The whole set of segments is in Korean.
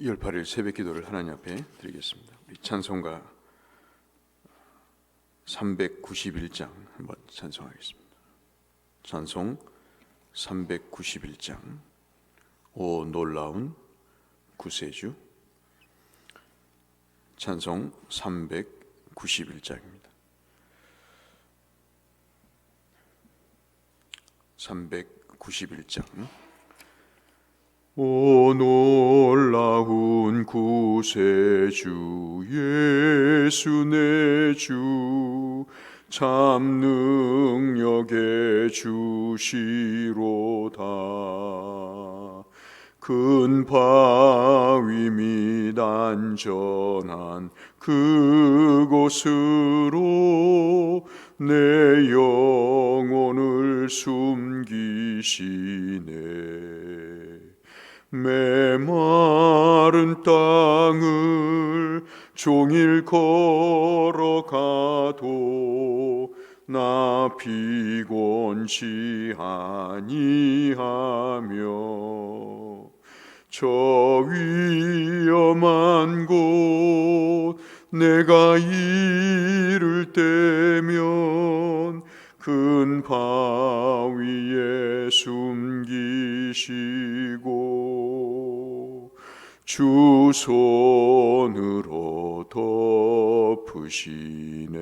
2월 8일 새벽 기도를 하나님 앞에 드리겠습니다. 우리 찬송가 391장 한번 찬송하겠습니다. 찬송 391장 오 놀라운 구세주. 찬송 391장입니다. 391장 오 놀라운 구세주 예수 내 주 참 능력의 주시로다. 큰 바위 및 안전한 그곳으로 내 영혼을 숨기시네. 메마른 땅을 종일 걸어가도 나 피곤치 아니하며 저 위험한 곳 내가 이를 때면 큰 바위에 숨기시고 주 손으로 덮으시네.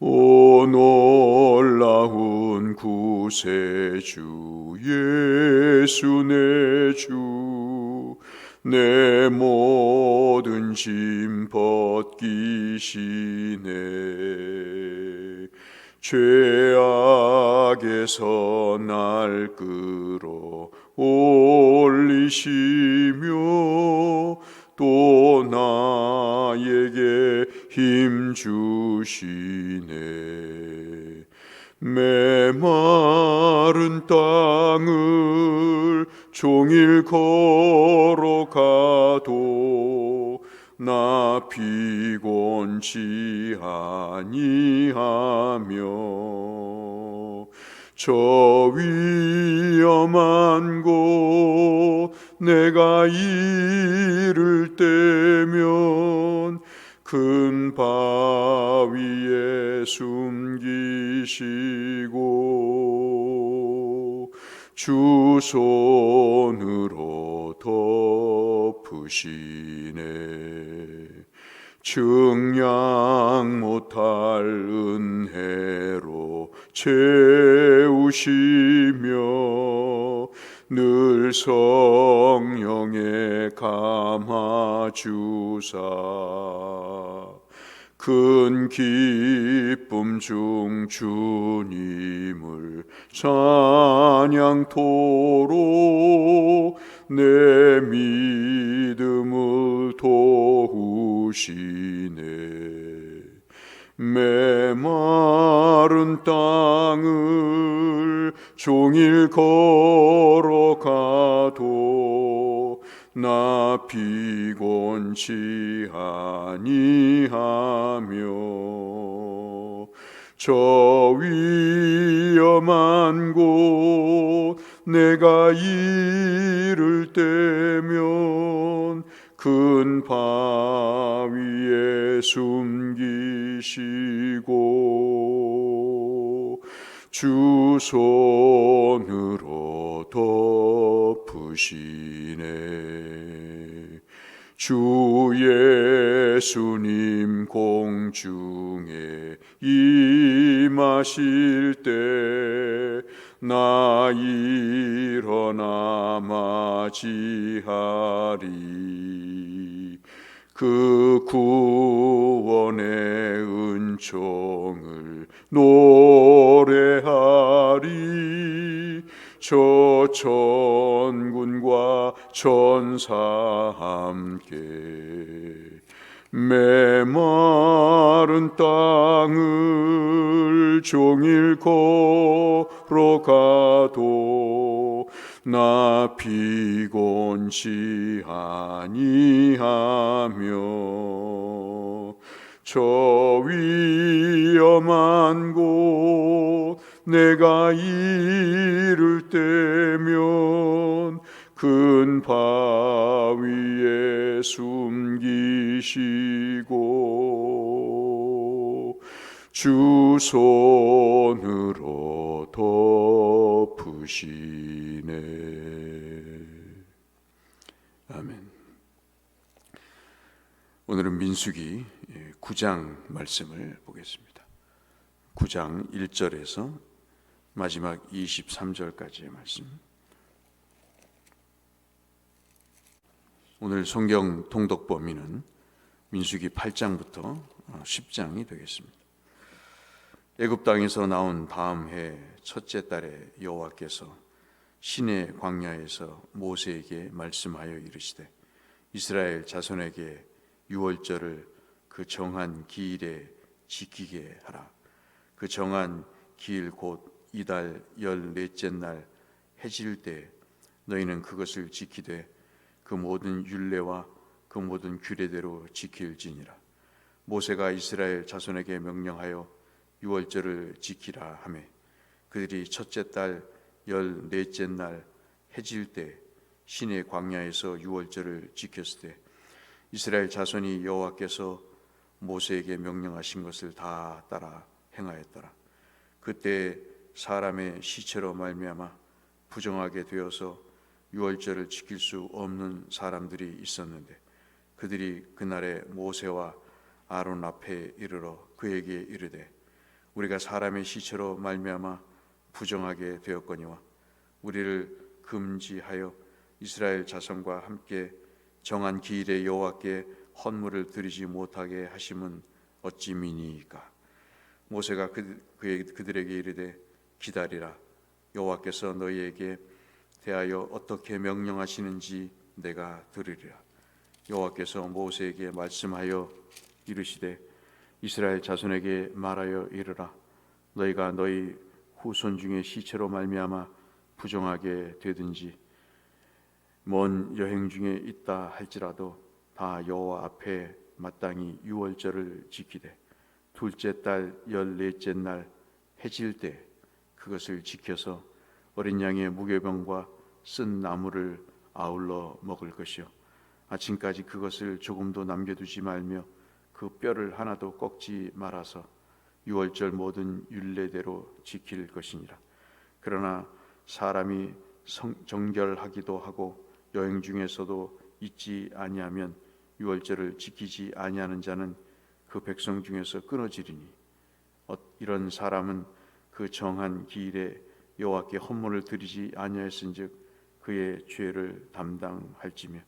오 놀라운 구세주 예수 내 주 내 모든 짐 벗기시네. 죄악에서 날 끌어 올리시며 또 나에게 힘 주시네. 메마른 땅을 종일 걸어가도 나 피곤치 아니하며 저 위험한 곳 내가 이를 때면 큰 바위에 숨기시고 주 손으로 덮으시네. 증량 못할 은혜로 채우시며 늘 성령에 감아주사 큰 기쁨 중 주님을 찬양토록 내 믿음을 도우시네. 메마른 땅을 종일 걸어가도 나 피곤치 아니하며 저 위험한 곳 내가 이를 때면 큰 바위에 숨기시고 주 손으로 덮으시네. 주 예수님 공중에 임하실 때 나 일어나 맞이하리. 그 구원의 은총을 노래하리. 저 천군과 천사 함께 메마른 땅을 종일 걸어가도 나 피곤치 아니하며 저 위험한 곳 내가 이를 때면 큰 바위에 숨기시고 주 손으로 덮으시네. 아멘. 오늘은 민수기 9장 말씀을 보겠습니다. 9장 1절에서 마지막 23절까지의 말씀. 오늘 성경 통독 범위는 민수기 8장부터 10장이 되겠습니다. 애굽 땅에서 나온 다음 해 첫째 달에 여호와께서 시내 광야에서 모세에게 말씀하여 이르시되 이스라엘 자손에게 유월절을 그 정한 기일에 지키게 하라. 그 정한 기일 곧 이달 14째 날 해질 때 너희는 그것을 지키되 그 모든 율례와 그 모든 규례대로 지킬지니라. 모세가 이스라엘 자손에게 명령하여 유월절을 지키라 하매 그들이 첫째 달 14째 날 해질 때 시내 광야에서 유월절을 지켰을 때 이스라엘 자손이 여호와께서 모세에게 명령하신 것을 다 따라 행하였더라. 그때 사람의 시체로 말미암아 부정하게 되어서 유월절을 지킬 수 없는 사람들이 있었는데 그들이 그날에 모세와 아론 앞에 이르러 그에게 이르되 우리가 사람의 시체로 말미암아 부정하게 되었거니와 우리를 금지하여 이스라엘 자손과 함께 정한 기일에 여호와께 헌물을 드리지 못하게 하심은 어찌 미니이까. 모세가 그들에게 이르되 기다리라. 여호와께서 너희에게 대하여 어떻게 명령하시는지 내가 들으리라. 여호와께서 모세에게 말씀하여 이르시되 이스라엘 자손에게 말하여 이르라. 너희가 너희 후손 중에 시체로 말미암아 부정하게 되든지 먼 여행 중에 있다 할지라도 다 여호와 앞에 마땅히 유월절을 지키되 둘째 달 14째 날 해질 때 그것을 지켜서 어린 양의 무교병과 쓴 나물을 아울러 먹을 것이요 아침까지 그것을 조금도 남겨두지 말며 그 뼈를 하나도 꺾지 말아서 유월절 모든 율례대로 지킬 것이니라. 그러나 사람이 정결하기도 하고 여행 중에서도 잊지 아니하면 유월절을 지키지 아니하는 자는 그 백성 중에서 끊어지리니 이런 사람은 그 정한 기일에 여호와께 헌물을 드리지 아니하였은즉 그의 죄를 담당할지며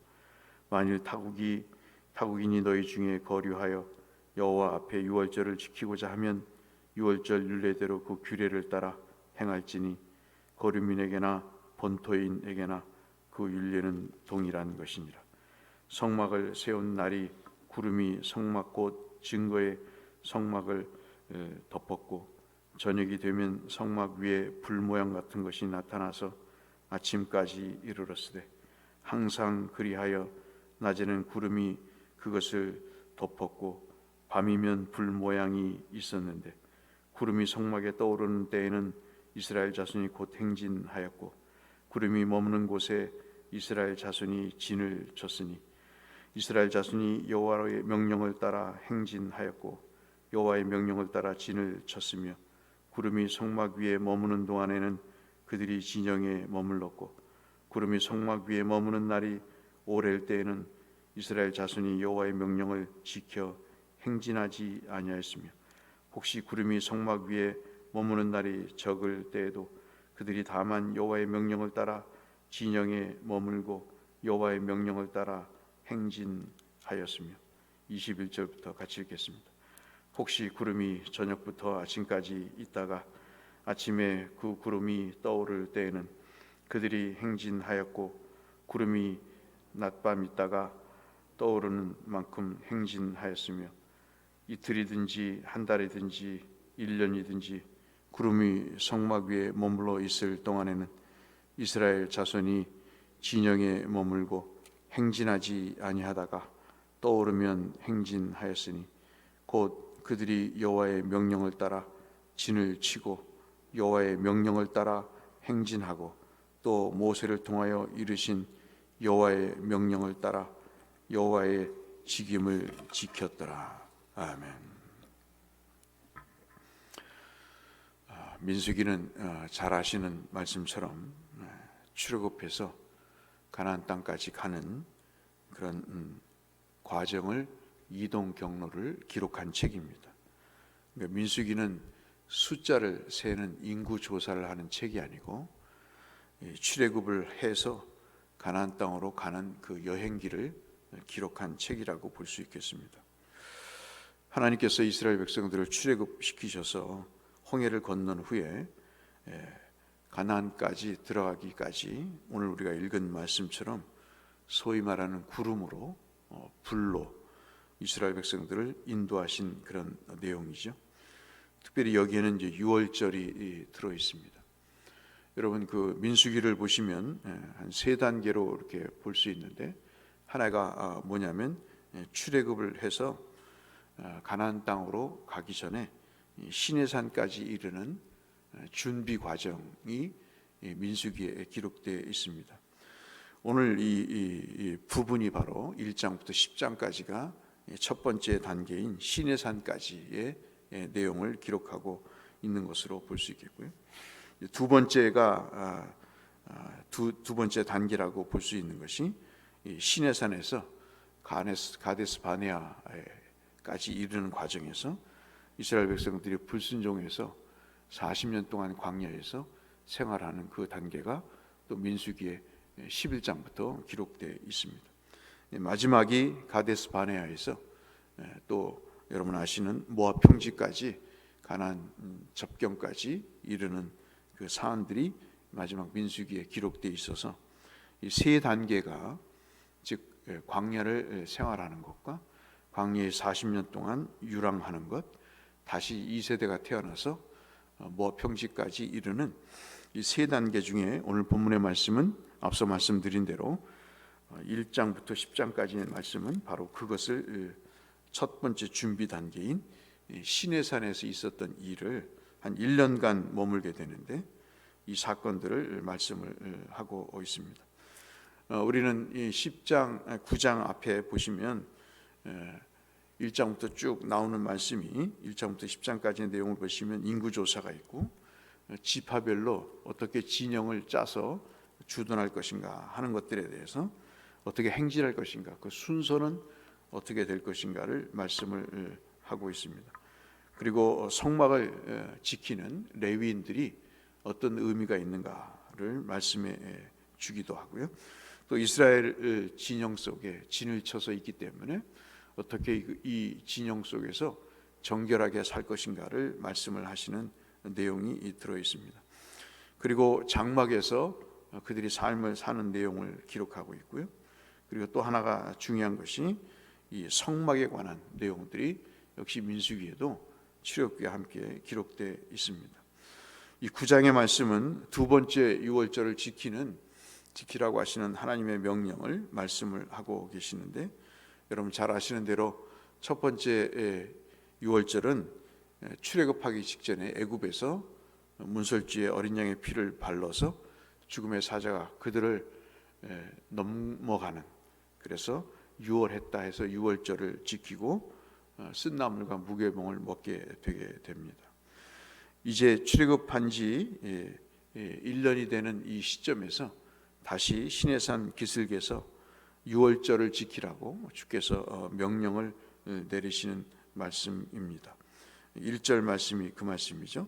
만일 타국인이 너희 중에 거류하여 여호와 앞에 유월절을 지키고자 하면 유월절 율례대로 그 규례를 따라 행할지니 거류민에게나 본토인에게나 그 율례는 동일한 것이니라. 성막을 세운 날이 구름이 성막 곧 증거의 성막을 덮었고 저녁이 되면 성막 위에 불 모양 같은 것이 나타나서 아침까지 이르렀으되 항상 그리하여 낮에는 구름이 그것을 덮었고 밤이면 불 모양이 있었는데 구름이 성막에 떠오르는 때에는 이스라엘 자손이 곧 행진하였고 구름이 머무는 곳에 이스라엘 자손이 진을 쳤으니 이스라엘 자손이 여호와의 명령을 따라 행진하였고 여호와의 명령을 따라 진을 쳤으며 구름이 성막 위에 머무는 동안에는 그들이 진영에 머물렀고 구름이 성막 위에 머무는 날이 오랠 때에는 이스라엘 자손이 여호와의 명령을 지켜 행진하지 아니하였으며 혹시 구름이 성막 위에 머무는 날이 적을 때에도 그들이 다만 여호와의 명령을 따라 진영에 머물고 여호와의 명령을 따라 행진하였으며 21절부터 같이 읽겠습니다. 혹시 구름이 저녁부터 아침까지 있다가 아침에 그 구름이 떠오를 때에는 그들이 행진하였고 구름이 낮밤 있다가 떠오르는 만큼 행진하였으며 이틀이든지 한 달이든지 1년이든지 구름이 성막 위에 머물러 있을 동안에는 이스라엘 자손이 진영에 머물고 행진하지 아니하다가 떠오르면 행진하였으니 곧 그들이 여호와의 명령을 따라 진을 치고 여호와의 명령을 따라 행진하고 또 모세를 통하여 이르신 여호와의 명령을 따라 여호와의 직임을 지켰더라. 아멘. 민수기는 잘 아시는 말씀처럼 출애굽해서 가나안 땅까지 가는 그런 과정을 이동 경로를 기록한 책입니다. 그러니까 민수기는 숫자를 세는 인구 조사를 하는 책이 아니고 출애굽을 해서 가나안 땅으로 가는 그 여행기를 기록한 책이라고 볼 수 있겠습니다. 하나님께서 이스라엘 백성들을 출애굽시키셔서 홍해를 건넌 후에 가나안까지 들어가기까지 오늘 우리가 읽은 말씀처럼 소위 말하는 구름으로 불로 이스라엘 백성들을 인도하신 그런 내용이죠. 특별히 여기에는 이제 유월절이 들어 있습니다. 여러분 그 민수기를 보시면 한 세 단계로 이렇게 볼 수 있는데 하나가 뭐냐면 출애굽을 해서 가나안 땅으로 가기 전에 시내산까지 이르는 준비 과정이 민수기에 기록되어 있습니다. 오늘 이 부분이 바로 1장부터 10장까지가 첫 번째 단계인 시내산까지의 내용을 기록하고 있는 것으로 볼 수 있겠고요. 두 번째가 두 번째 단계라고 볼 수 있는 것이 시내산에서 가데스 바네아까지 이르는 과정에서 이스라엘 백성들이 불순종해서 40년 동안 광야에서 생활하는 그 단계가 또 민수기의 11장부터 기록되어 있습니다. 마지막이 가데스 바네아에서 또 여러분 아시는 모압 평지까지 가나안 접경까지 이르는 그 사안들이 마지막 민수기에 기록되어 있어서 이 세 단계가 즉 광야를 생활하는 것과 광야에 40년 동안 유랑하는 것, 다시 2세대가 태어나서 모압 평지까지 이르는 이 세 단계 중에 오늘 본문의 말씀은 앞서 말씀드린 대로 1장부터 10장까지의 말씀은 바로 그것을 첫 번째 준비 단계인 시내산에서 있었던 일을 한 1년간 머물게 되는데 이 사건들을 말씀을 하고 있습니다. 우리는 이 10장, 9장 앞에 보시면 1장부터 쭉 나오는 말씀이 1장부터 10장까지의 내용을 보시면 인구조사가 있고 지파별로 어떻게 진영을 짜서 주둔할 것인가 하는 것들에 대해서 어떻게 행진할 것인가 그 순서는 어떻게 될 것인가를 말씀을 하고 있습니다. 그리고 성막을 지키는 레위인들이 어떤 의미가 있는가를 말씀해 주기도 하고요. 또 이스라엘 진영 속에 진을 쳐서 있기 때문에 어떻게 이 진영 속에서 정결하게 살 것인가를 말씀을 하시는 내용이 들어 있습니다. 그리고 장막에서 그들이 삶을 사는 내용을 기록하고 있고요. 그리고 또 하나가 중요한 것이 이 성막에 관한 내용들이 역시 민수기에도 출애굽기와 함께 기록되어 있습니다. 이 9장의 말씀은 두 번째 유월절을 지키라고 하시는 하나님의 명령을 말씀을 하고 계시는데 여러분 잘 아시는 대로 첫 번째 유월절은 출애굽하기 직전에 애굽에서 문설주에 어린 양의 피를 발라서 죽음의 사자가 그들을 넘어가는 그래서 유월했다 해서 유월절을 지키고 쓴나물과 무교병을 먹게 되게 됩니다. 이제 출애굽한 지 1년이 되는 이 시점에서 다시 시내산 기슭에서 유월절을 지키라고 주께서 명령을 내리시는 말씀입니다. 1절 말씀이 그 말씀이죠.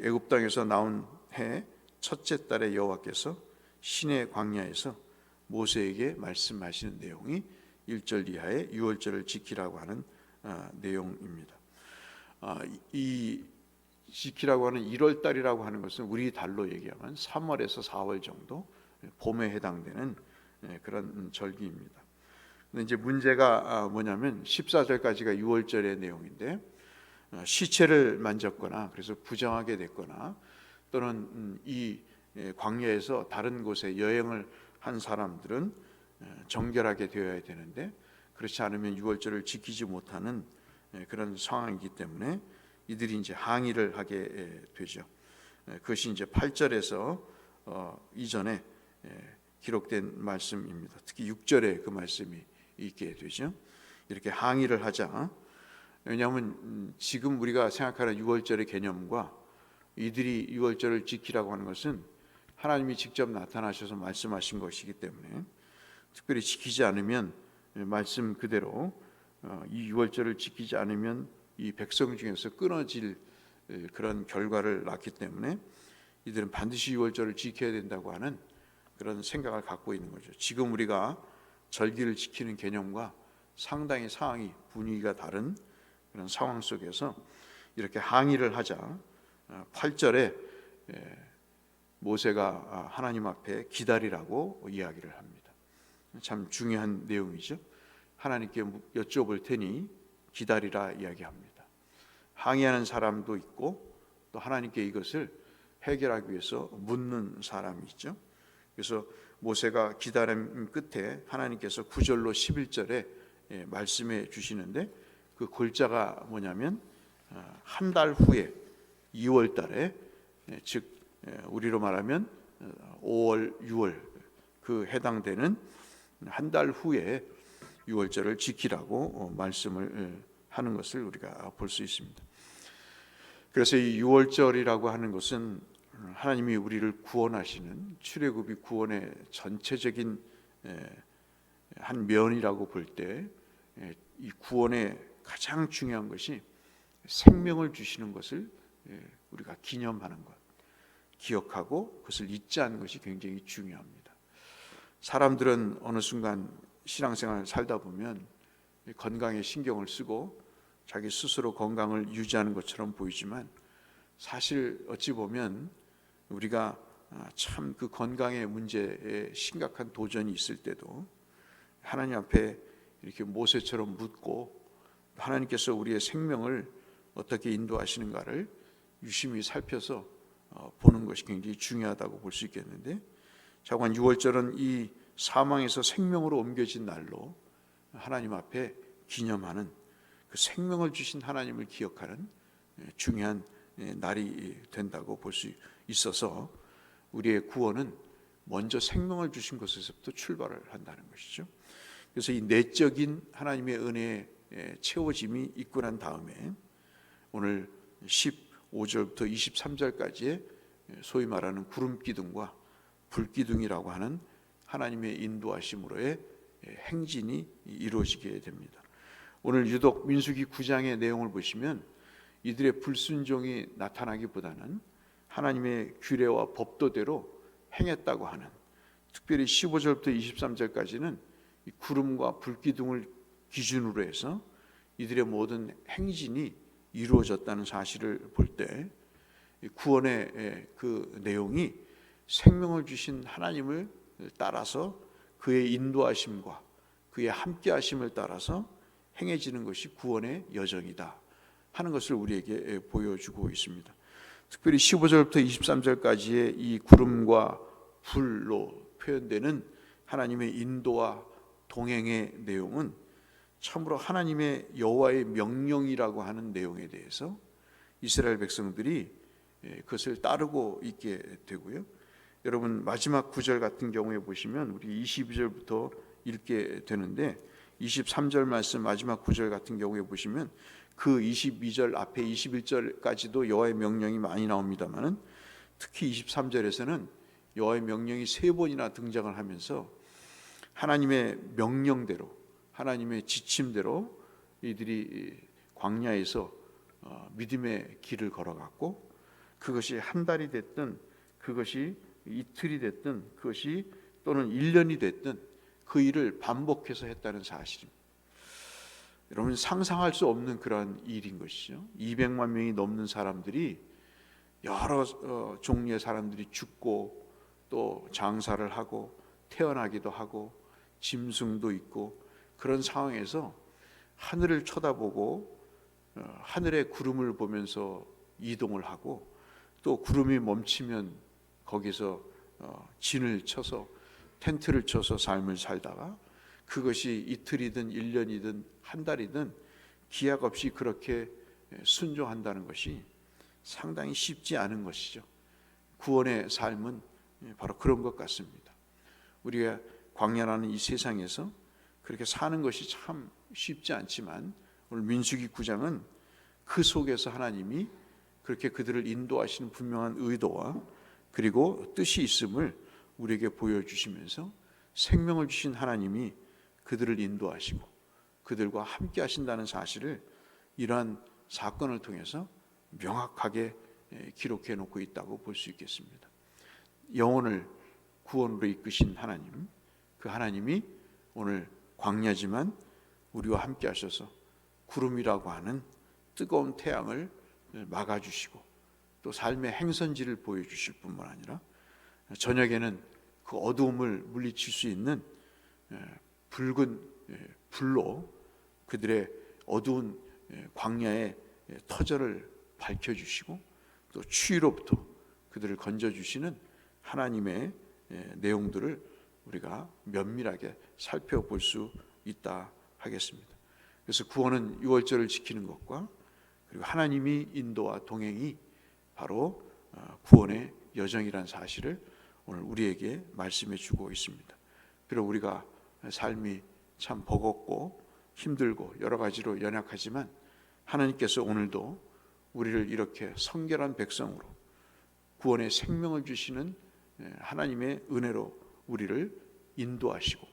애굽 땅에서 나온 해 첫째 달에 여호와께서 시내 광야에서 모세에게 말씀하시는 내용이 1절 이하의 유월절을 지키라고 하는 내용입니다. 이 지키라고 하는 1월 달이라고 하는 것은 우리 달로 얘기하면 3월에서 4월 정도 봄에 해당되는 그런 절기입니다. 근데 이제 문제가 뭐냐면 14절까지가 유월절의 내용인데 시체를 만졌거나 그래서 부정하게 됐거나 또는 이 광야에서 다른 곳에 여행을 한 사람들은 정결하게 되어야 되는데 그렇지 않으면 유월절을 지키지 못하는 그런 상황이기 때문에 이들이 이제 항의를 하게 되죠. 그것이 이제 8절에서 이전에 기록된 말씀입니다. 특히 6절에 그 말씀이 있게 되죠. 이렇게 항의를 하자. 왜냐하면 지금 우리가 생각하는 유월절의 개념과 이들이 유월절을 지키라고 하는 것은 하나님이 직접 나타나셔서 말씀하신 것이기 때문에 특별히 지키지 않으면 말씀 그대로 이 유월절을 지키지 않으면 이 백성 중에서 끊어질 그런 결과를 낳기 때문에 이들은 반드시 유월절을 지켜야 된다고 하는 그런 생각을 갖고 있는 거죠. 지금 우리가 절기를 지키는 개념과 상당히 상황이 분위기가 다른 그런 상황 속에서 이렇게 항의를 하자 8절에 모세가 하나님 앞에 기다리라고 이야기를 합니다. 참 중요한 내용이죠. 하나님께 여쭤볼 테니 기다리라 이야기합니다. 항의하는 사람도 있고 또 하나님께 이것을 해결하기 위해서 묻는 사람이 있죠. 그래서 모세가 기다림 끝에 하나님께서 9절로 11절에 말씀해 주시는데 그 골자가 뭐냐면 한 달 후에 2월 달에 즉 우리로 말하면 5월, 6월 그 해당되는 한 달 후에 6월절을 지키라고 말씀을 하는 것을 우리가 볼 수 있습니다. 그래서 이 6월절이라고 하는 것은 하나님이 우리를 구원하시는 출애굽이 구원의 전체적인 한 면이라고 볼 때 이 구원의 가장 중요한 것이 생명을 주시는 것을 우리가 기념하는 것, 기억하고 그것을 잊지 않는 것이 굉장히 중요합니다. 사람들은 어느 순간 신앙생활을 살다 보면 건강에 신경을 쓰고 자기 스스로 건강을 유지하는 것처럼 보이지만 사실 어찌 보면 우리가 참 그 건강의 문제에 심각한 도전이 있을 때도 하나님 앞에 이렇게 모세처럼 묻고 하나님께서 우리의 생명을 어떻게 인도하시는가를 유심히 살펴서 보는 것이 굉장히 중요하다고 볼 수 있겠는데, 자관 6월절은 이 사망에서 생명으로 옮겨진 날로 하나님 앞에 기념하는 그 생명을 주신 하나님을 기억하는 중요한 날이 된다고 볼 수 있어서 우리의 구원은 먼저 생명을 주신 것에서부터 출발을 한다는 것이죠. 그래서 이 내적인 하나님의 은혜의 채워짐이 있고 난 다음에 오늘 15절부터 23절까지의 소위 말하는 구름기둥과 불기둥이라고 하는 하나님의 인도하심으로의 행진이 이루어지게 됩니다. 오늘 유독 민수기 9장의 내용을 보시면 이들의 불순종이 나타나기보다는 하나님의 규례와 법도대로 행했다고 하는, 특별히 15절부터 23절까지는 이 구름과 불기둥을 기준으로 해서 이들의 모든 행진이 이루어졌다는 사실을 볼 때 구원의 그 내용이 생명을 주신 하나님을 따라서 그의 인도하심과 그의 함께하심을 따라서 행해지는 것이 구원의 여정이다 하는 것을 우리에게 보여주고 있습니다. 특별히 15절부터 23절까지의 이 구름과 불로 표현되는 하나님의 인도와 동행의 내용은 참으로 하나님의 여호와의 명령이라고 하는 내용에 대해서 이스라엘 백성들이 그것을 따르고 있게 되고요. 여러분 마지막 구절 같은 경우에 보시면 우리 22절부터 읽게 되는데 23절 말씀 마지막 구절 같은 경우에 보시면 그 22절 앞에 21절까지도 여호와의 명령이 많이 나옵니다만은 특히 23절에서는 여호와의 명령이 3번이나 등장을 하면서 하나님의 명령대로 하나님의 지침대로 이들이 광야에서 믿음의 길을 걸어갔고 그것이 한 달이 됐든 그것이 이틀이 됐든 그것이 또는 1년이 됐든 그 일을 반복해서 했다는 사실입니다. 여러분 상상할 수 없는 그런 일인 것이죠. 200만 명이 넘는 사람들이 여러 종류의 사람들이 죽고 또 장사를 하고 태어나기도 하고 짐승도 있고 그런 상황에서 하늘을 쳐다보고 하늘의 구름을 보면서 이동을 하고 또 구름이 멈추면 거기서 진을 쳐서 텐트를 쳐서 삶을 살다가 그것이 이틀이든 1년이든 한 달이든 기약 없이 그렇게 순종한다는 것이 상당히 쉽지 않은 것이죠. 구원의 삶은 바로 그런 것 같습니다. 우리가 광야라는 이 세상에서 그렇게 사는 것이 참 쉽지 않지만 오늘 민수기 9장은 그 속에서 하나님이 그렇게 그들을 인도하시는 분명한 의도와 그리고 뜻이 있음을 우리에게 보여주시면서 생명을 주신 하나님이 그들을 인도하시고 그들과 함께 하신다는 사실을 이러한 사건을 통해서 명확하게 기록해 놓고 있다고 볼 수 있겠습니다. 영혼을 구원으로 이끄신 하나님, 그 하나님이 오늘 광야지만 우리와 함께 하셔서 구름이라고 하는 뜨거운 태양을 막아주시고 또 삶의 행선지를 보여주실 뿐만 아니라 저녁에는 그 어두움을 물리칠 수 있는 붉은 불로 그들의 어두운 광야의 터전을 밝혀주시고 또 추위로부터 그들을 건져주시는 하나님의 내용들을 우리가 면밀하게 살펴볼 수 있다 하겠습니다. 그래서 구원은 유월절을 지키는 것과 그리고 하나님이 인도와 동행이 바로 구원의 여정이라는 사실을 오늘 우리에게 말씀해 주고 있습니다. 비록 우리가 삶이 참 버겁고 힘들고 여러 가지로 연약하지만 하나님께서 오늘도 우리를 이렇게 성결한 백성으로 구원의 생명을 주시는 하나님의 은혜로 우리를 인도하시고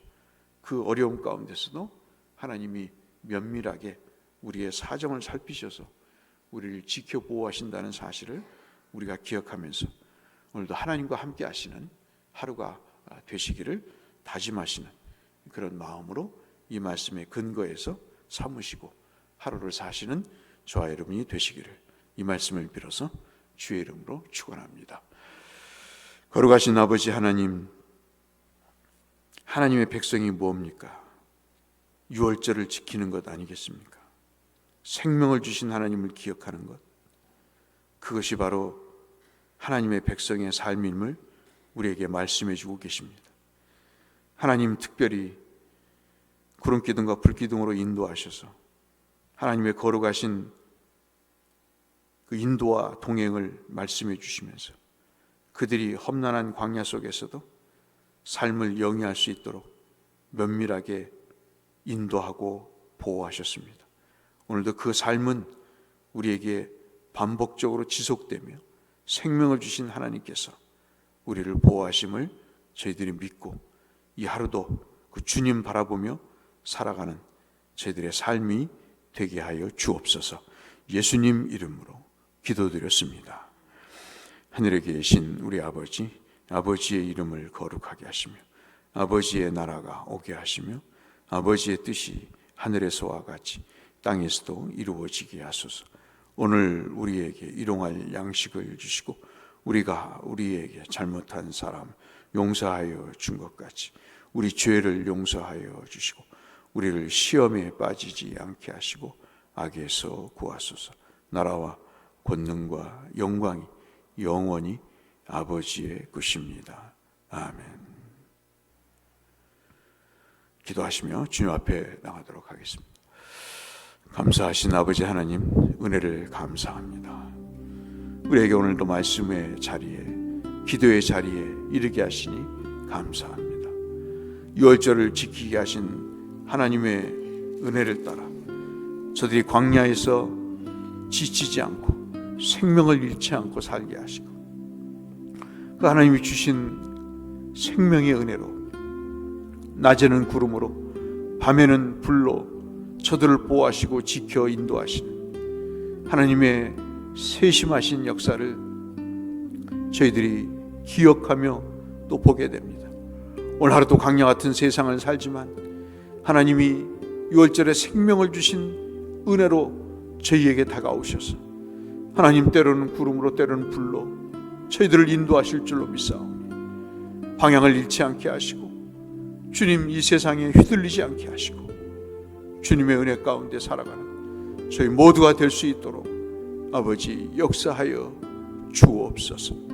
그 어려움 가운데서도 하나님이 면밀하게 우리의 사정을 살피셔서 우리를 지켜 보호하신다는 사실을 우리가 기억하면서 오늘도 하나님과 함께 하시는 하루가 되시기를 다짐하시는 그런 마음으로 이 말씀의 근거에서 삼으시고 하루를 사시는 저와 여러분이 되시기를 이 말씀을 빌어서 주의 이름으로 축원합니다. 거룩하신 아버지 하나님, 하나님의 백성이 뭡니까? 유월절을 지키는 것 아니겠습니까? 생명을 주신 하나님을 기억하는 것, 그것이 바로 하나님의 백성의 삶임을 우리에게 말씀해 주고 계십니다. 하나님 특별히 구름기둥과 불기둥으로 인도하셔서 하나님의 거룩하신 그 인도와 동행을 말씀해 주시면서 그들이 험난한 광야 속에서도 삶을 영위할 수 있도록 면밀하게 인도하고 보호하셨습니다. 오늘도 그 삶은 우리에게 반복적으로 지속되며 생명을 주신 하나님께서 우리를 보호하심을 저희들이 믿고 이 하루도 그 주님 바라보며 살아가는 저희들의 삶이 되게 하여 주옵소서. 예수님 이름으로 기도드렸습니다. 하늘에 계신 우리 아버지, 아버지의 이름을 거룩하게 하시며 아버지의 나라가 오게 하시며 아버지의 뜻이 하늘에서와 같이 땅에서도 이루어지게 하소서. 오늘 우리에게 일용할 양식을 주시고 우리가 우리에게 잘못한 사람 용서하여 준 것 같이 우리 죄를 용서하여 주시고 우리를 시험에 빠지지 않게 하시고 악에서 구하소서. 나라와 권능과 영광이 영원히 아버지의 것입니다. 아멘. 기도하시며 주님 앞에 나가도록 하겠습니다. 감사하신 아버지 하나님, 은혜를 감사합니다. 우리에게 오늘도 말씀의 자리에, 기도의 자리에 이르게 하시니 감사합니다. 유월절을 지키게 하신 하나님의 은혜를 따라 저들이 광야에서 지치지 않고 생명을 잃지 않고 살게 하시고 그 하나님이 주신 생명의 은혜로 낮에는 구름으로 밤에는 불로 저들을 보호하시고 지켜 인도하시는 하나님의 세심하신 역사를 저희들이 기억하며 또 보게 됩니다. 오늘 하루도 광야 같은 세상을 살지만 하나님이 유월절에 생명을 주신 은혜로 저희에게 다가오셔서 하나님 때로는 구름으로 때로는 불로 저희들을 인도하실 줄로 믿사오니 방향을 잃지 않게 하시고 주님 이 세상에 휘둘리지 않게 하시고 주님의 은혜 가운데 살아가는 저희 모두가 될 수 있도록 아버지 역사하여 주옵소서.